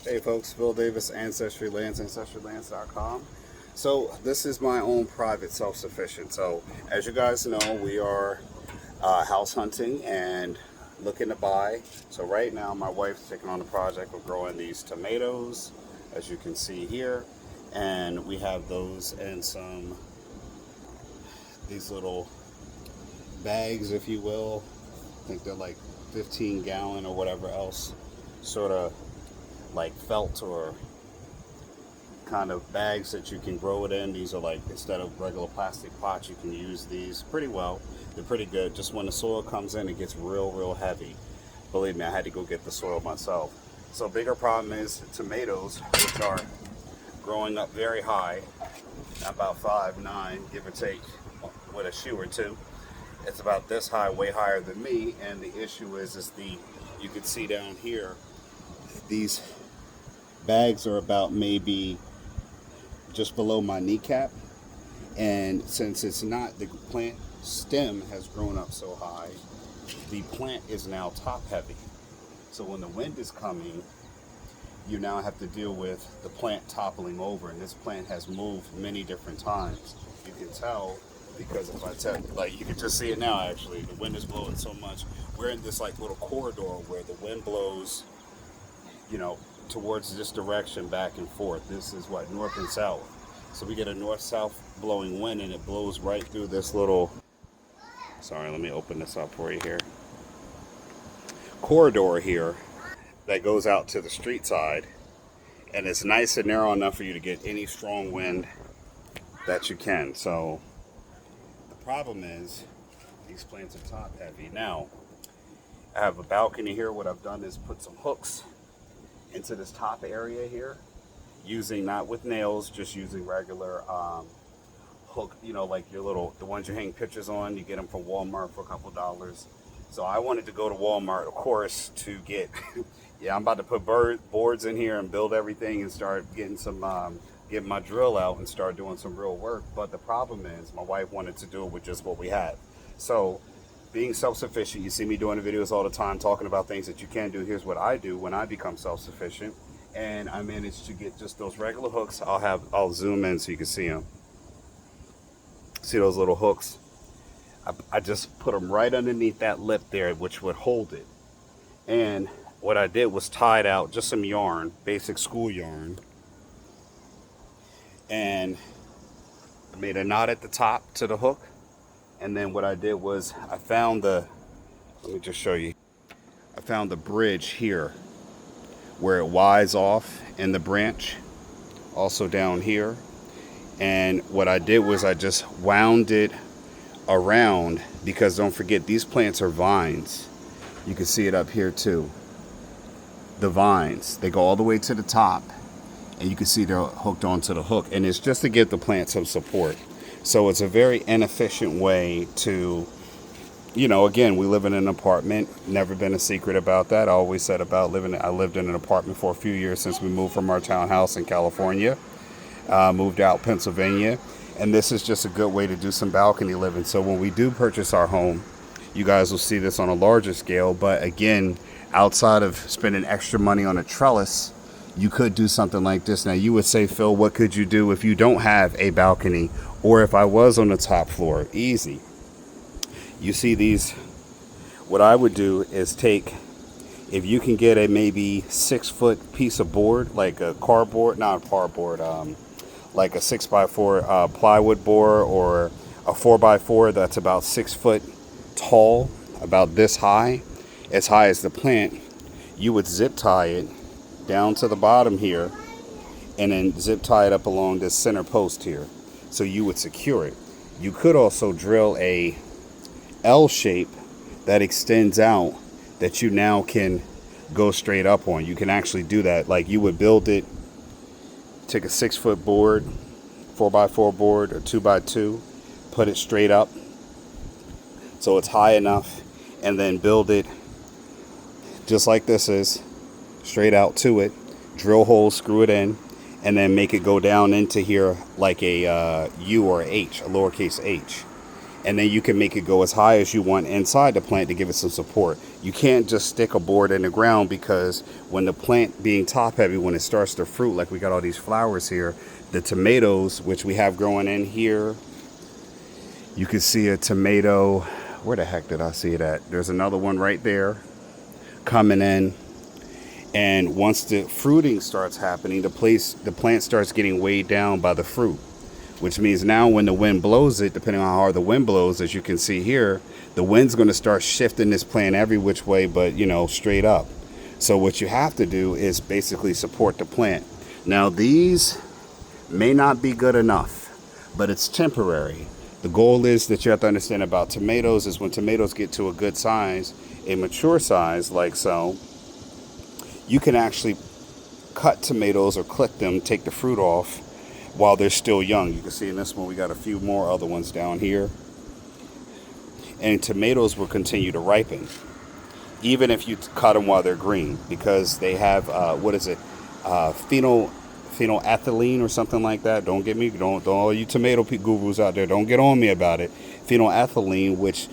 Hey folks, Phil Davis, Ancestry Lands, AncestryLands.com. So this is my own private self-sufficient. So as you guys know, we are house hunting and looking to buy. So right now my wife's taking on the project of growing these tomatoes, as you can see here. And we have those in these little bags, if you will. I think they're like 15 gallon or whatever else, sort of like felt or kind of bags that you can grow it in. These are like, instead of regular plastic pots, you can use these pretty well. They're pretty good. Just when the soil comes in, it gets real heavy. Believe me, I had to go get the soil myself. So bigger problem is tomatoes, which are growing up very high, about 5'9", give or take, with a shoe or two. It's about this high, way higher than me. And the issue is you can see down here, these bags are about maybe just below my kneecap, and since it's not, the plant stem has grown up so high, the plant is now top heavy. So when the wind is coming, you now have to deal with the plant toppling over, and this plant has moved many different times. You can tell because if I tell, like, you can just see it now. Actually, the wind is blowing so much. We're in this like little corridor where the wind blows, towards this direction, back and forth. This is what, north and south. So we get a north-south blowing wind, and it blows right through this little, sorry, let me open this up for you here, corridor here that goes out to the street side. And it's nice and narrow enough for you to get any strong wind that you can. So the problem is these plants are top heavy. Now, I have a balcony here. What I've done is put some hooks into this top area here, using, not with nails, just using regular hook, like your little, the ones you hang pictures on. You get them from Walmart for a couple $. So I wanted to go to Walmart, of course, to get yeah, I'm about to put boards in here and build everything and start getting get my drill out and start doing some real work. But the problem is my wife wanted to do it with just what we had. So being self-sufficient, you see me doing the videos all the time talking about things that you can do. Here's what I do when I become self-sufficient, and I managed to get just those regular hooks. I'll zoom in so you can see them. See those little hooks? I just put them right underneath that lip there, which would hold it. And what I did was tied out just some yarn, basic school yarn, and I made a knot at the top to the hook. And then what I did was I found let me just show you. I found the bridge here where it wides off in the branch, also down here. And what I did was I just wound it around, because don't forget, these plants are vines. You can see it up here too. The vines, they go all the way to the top, and you can see they're hooked onto the hook. And it's just to give the plant some support. So it's a very inefficient way to, again, we live in an apartment. Never been a secret about that. I always said about I lived in an apartment for a few years since we moved from our townhouse in California. Moved out Pennsylvania. And this is just a good way to do some balcony living. So when we do purchase our home, you guys will see this on a larger scale. But again, outside of spending extra money on a trellis, you could do something like this. Now you would say, Phil, what could you do if you don't have a balcony, or if I was on the top floor? Easy. You see these, what I would do is take, if you can get a maybe 6-foot piece of board, like a cardboard, not a cardboard, like a 6x4 plywood board, or a 4x4 that's about 6 foot tall, about this high, as high as the plant, you would zip tie it down to the bottom here, and then zip tie it up along this center post here. So you would secure it. You could also drill a L shape that extends out, that you now can go straight up on. You can actually do that. Like, you would build it, take a 6-foot board, 4x4 board, or 2x2, put it straight up so it's high enough, and then build it just like this is, straight out to it, drill holes, screw it in, and then make it go down into here like a U or a H, a lowercase h. And then you can make it go as high as you want inside the plant to give it some support. You can't just stick a board in the ground, because when the plant being top heavy, when it starts to fruit, like we got all these flowers here, the tomatoes, which we have growing in here, you can see a tomato. Where the heck did I see it at? There's another one right there coming in. And once the fruiting starts happening, the plant starts getting weighed down by the fruit, which means now when the wind blows it, depending on how hard the wind blows, as you can see here, the wind's going to start shifting this plant every which way, but straight up. So what you have to do is basically support the plant. Now these may not be good enough, but it's temporary. The goal is that you have to understand about tomatoes is when tomatoes get to a good size, a mature size like so, you can actually cut tomatoes or click them, take the fruit off while they're still young. You can see in this one we got a few more other ones down here. And tomatoes will continue to ripen even if you cut them while they're green, because they have phenolethylene or something like that. Don't all you tomato gurus out there, don't get on me about it. Phenolethylene, which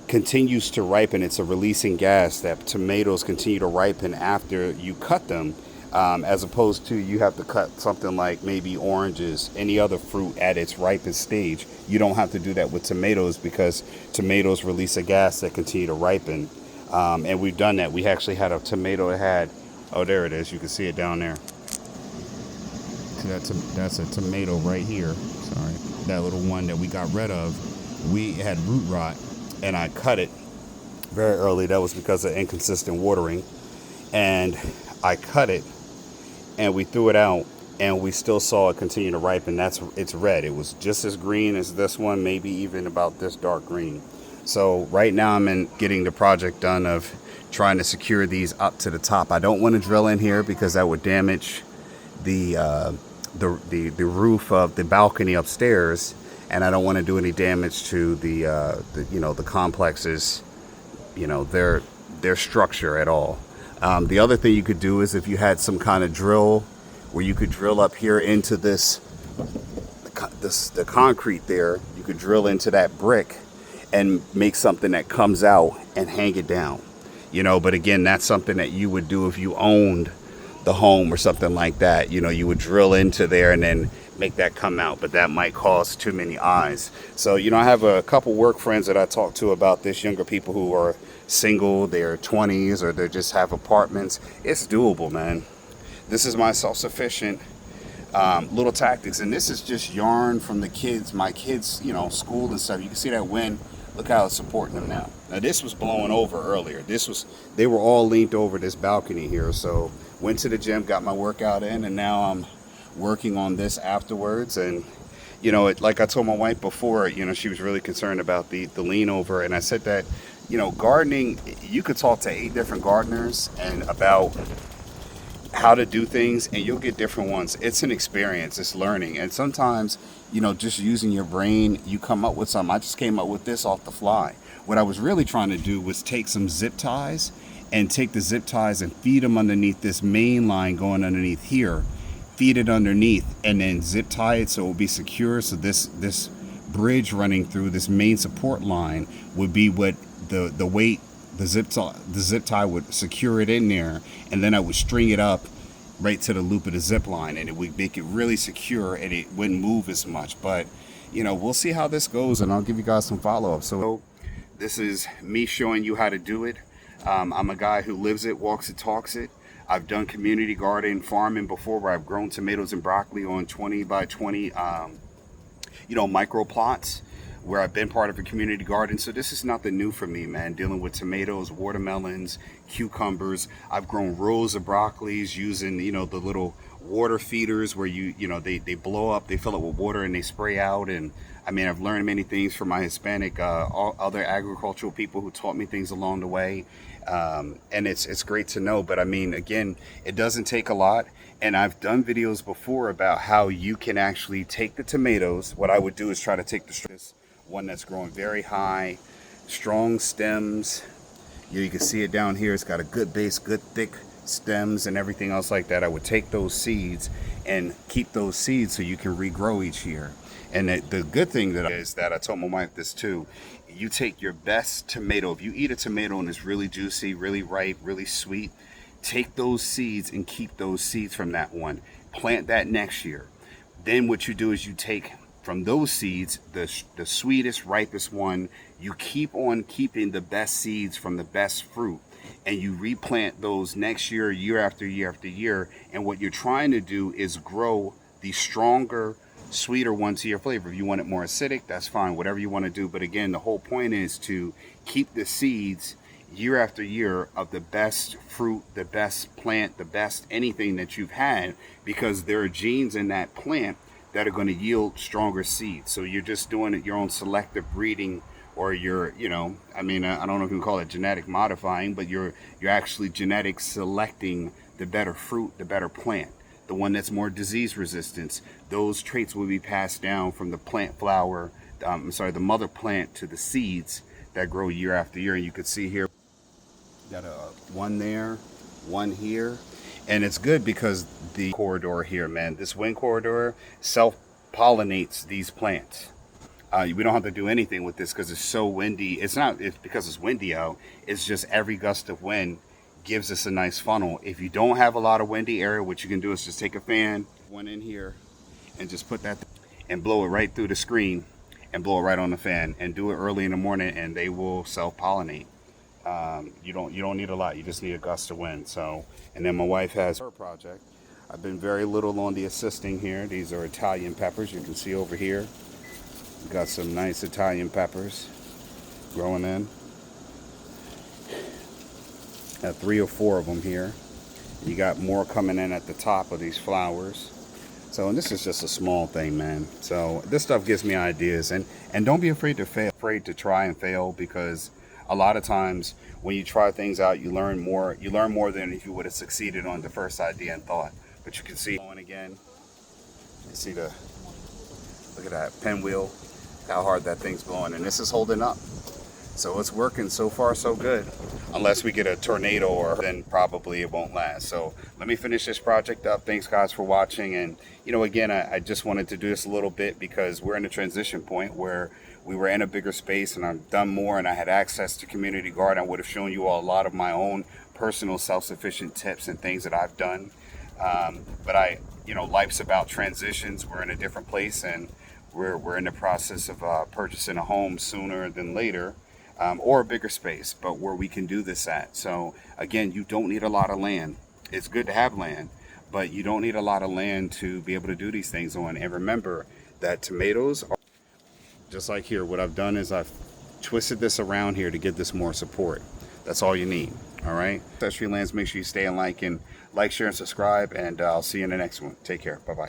continues to ripen. It's a releasing gas that tomatoes continue to ripen after you cut them, as opposed to you have to cut something like maybe oranges, any other fruit at its ripest stage. You don't have to do that with tomatoes, because tomatoes release a gas that continue to ripen. And we've done that. We actually had a tomato that had, oh, there it is. You can see it down there. That's a tomato right here. Sorry. That little one that we got rid of. We had root rot, and I cut it very early. That was because of inconsistent watering. And I cut it, and we threw it out, and we still saw it continue to ripen. It's red. It was just as green as this one, maybe even about this dark green. So right now I'm getting the project done of trying to secure these up to the top. I don't want to drill in here because that would damage the roof of the balcony upstairs, and I don't want to do any damage to the complexes, their structure at all. The other thing you could do is if you had some kind of drill where you could drill up here into the concrete there, you could drill into that brick and make something that comes out and hang it down. But again, that's something that you would do if you owned the home or something like that. You would drill into there and then make that come out, but that might cause too many eyes. So I have a couple work friends that I talk to about this, younger people who are single, they're 20s, or they just have apartments. It's doable, man. This is my self-sufficient little tactics, and this is just yarn from the kids, my kids, school and stuff. You can see that wind. Look how it's supporting them now. Now this was blowing over earlier. They were all leaned over this balcony here. So went to the gym, got my workout in, and now I'm working on this afterwards. And like I told my wife before, she was really concerned about the lean over, and I said that gardening, you could talk to 8 different gardeners and about how to do things, and you'll get different ones. It's an experience, it's learning, and sometimes just using your brain, you come up with something. I just came up with this off the fly. What I was really trying to do was take some zip ties and take the zip ties and feed them underneath this main line going underneath here, feed it underneath, and then zip tie it so it will be secure. So this bridge running through this main support line would be what the weight, the zip tie would secure it in there, and then I would string it up right to the loop of the zip line, and it would make it really secure, and it wouldn't move as much. But we'll see how this goes, and I'll give you guys some follow-up. So this is me showing you how to do it. I'm a guy who lives it, walks it, talks it. I've done community garden farming before, where I've grown tomatoes and broccoli on 20 by 20 micro plots, where I've been part of a community garden. So this is nothing new for me, man, dealing with tomatoes, watermelons, cucumbers. I've grown rows of broccolis using, the little water feeders where they blow up, they fill it with water and they spray out. And I mean, I've learned many things from my Hispanic, other agricultural people who taught me things along the way. And it's great to know. But I mean, again, it doesn't take a lot. And I've done videos before about how you can actually take the tomatoes. What I would do is try to take this one that's growing very high, strong stems. You can see it down here. It's got a good base, good thick stems and everything else like that. I would take those seeds and keep those seeds so you can regrow each year. And the good thing that is that I told my wife this too. You take your best tomato. If you eat a tomato and it's really juicy, really ripe, really sweet, take those seeds and keep those seeds from that one. Plant that next year. Then what you do is you take from those seeds the sweetest, ripest one. You keep on keeping the best seeds from the best fruit, and you replant those next year, year after year after year. And what you're trying to do is grow the stronger, sweeter one to your flavor. If you want it more acidic, that's fine, whatever you want to do. But again, the whole point is to keep the seeds year after year of the best fruit, the best plant, the best anything that you've had, because there are genes in that plant that are going to yield stronger seeds. So you're just doing it your own selective breeding, or you're, I mean, I don't know if you can call it genetic modifying, but you're actually genetic selecting the better fruit, the better plant, the one that's more disease resistant. Those traits will be passed down from the plant flower, the mother plant, to the seeds that grow year after year. And you can see here, got one there, one here. And it's good because the corridor here, man, this wind corridor self-pollinates these plants. We don't have to do anything with this because it's so windy. It's because it's windy out. It's just every gust of wind gives us a nice funnel. If you don't have a lot of windy area, what you can do is just take a fan, one in here, and just put that and blow it right through the screen and blow it right on the fan, and do it early in the morning, and they will self-pollinate. You don't need a lot. You just need a gust of wind. So, and then my wife has her project. I've been very little on the assisting here. These are Italian peppers. You can see over here. We've got some nice Italian peppers growing in. Got 3 or 4 of them here. You got more coming in at the top of these flowers. So, and this is just a small thing, man. So this stuff gives me ideas, and don't be afraid to fail, afraid to try and fail, because a lot of times when you try things out, you learn more. You learn more than if you would have succeeded on the first idea and thought. But you can see going again. You see look at that pinwheel, how hard that thing's blowing, and this is holding up. So it's working so far, so good. Unless we get a tornado, or then probably it won't last. So let me finish this project up. Thanks guys for watching. And again, I just wanted to do this a little bit because we're in a transition point where we were in a bigger space, and I've done more, and I had access to community garden. I would have shown you all a lot of my own personal self-sufficient tips and things that I've done. But life's about transitions. We're in a different place, and we're in the process of purchasing a home sooner than later. Or a bigger space, but where we can do this at. So again, you don't need a lot of land. It's good to have land, but you don't need a lot of land to be able to do these things on. And remember that tomatoes are just like here. What I've done is I've twisted this around here to get this more support. That's all you need. All right. Ancestry Lands, make sure you stay and like, share, and subscribe, and I'll see you in the next one. Take care. Bye-bye.